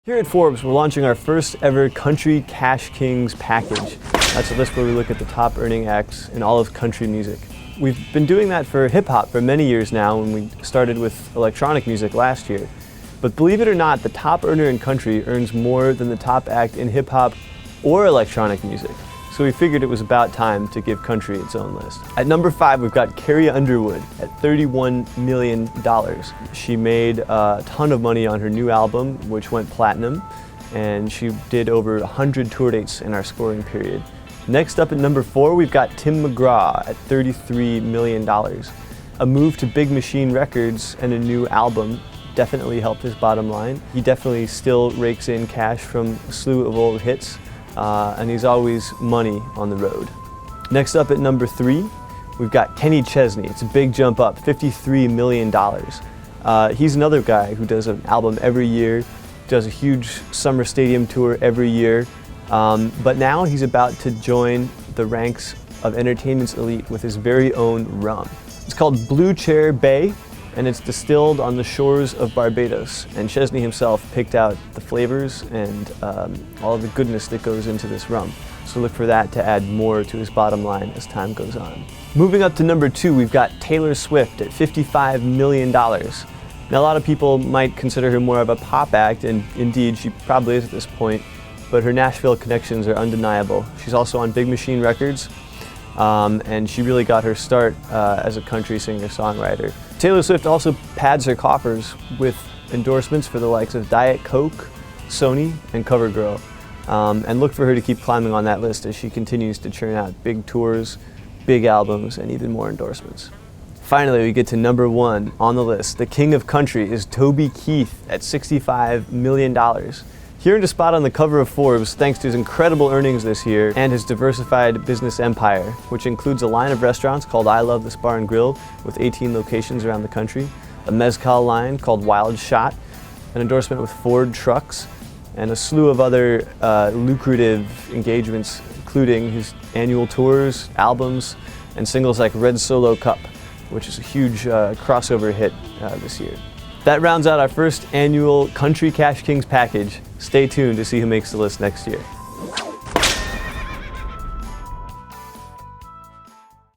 Here at Forbes, we're launching our first ever Country Cash Kings package. That's a list where we look at the top earning acts in all of country music. We've been doing that for hip hop for many years now, when we started with electronic music last year. But believe it or not, the top earner in country earns more than the top act in hip hop or electronic music. So we figured it was about time to give country its own list. At number 5, we've got CARRIE Underwood at $31 million. She made a ton of money on her new album, which went platinum, and she did over 100 tour dates in our scoring period. Next up at number 4, we've got MCGRAW at $33 million. A move to Big Machine Records and a new album definitely helped his bottom line. He definitely still rakes in cash from a slew of old hits. And he's always money on the road. Next up at number 3, we've got Kenny Chesney. It's a big jump up, $53 million. He's another guy who does an album every year, does a huge summer stadium tour every year, but now he's about to join the ranks of entertainment's elite with his very own rum. It's called Blue Chair Bay, and it's distilled on the shores of Barbados. And Chesney himself picked out the flavors and all of the goodness that goes into this rum. So look for that to add more to his bottom line as time goes on. Moving up to number 2, we've got Taylor Swift at $55 million. Now a lot of people might consider her more of a pop act, and indeed she probably is at this point, but her Nashville connections are undeniable. She's also on Big Machine Records, and she really got her start as a country singer-songwriter. Taylor Swift also pads her coffers with endorsements for the likes of Diet Coke, Sony, and CoverGirl. And look for her to keep climbing on that list as she continues to churn out big tours, big albums, and even more endorsements. Finally, we get to number 1 on the list. The king of country is Toby Keith at $65 million. He earned a spot on the cover of Forbes thanks to his incredible earnings this year and his diversified business empire, which includes a line of restaurants called I Love This Bar and Grill with 18 locations around the country, a mezcal line called Wild Shot, an endorsement with Ford Trucks, and a slew of other lucrative engagements, including his annual tours, albums, and singles like Red Solo Cup, which is a huge crossover hit this year. That rounds out our first annual Country Cash Kings package. Stay tuned to see who makes the list next year.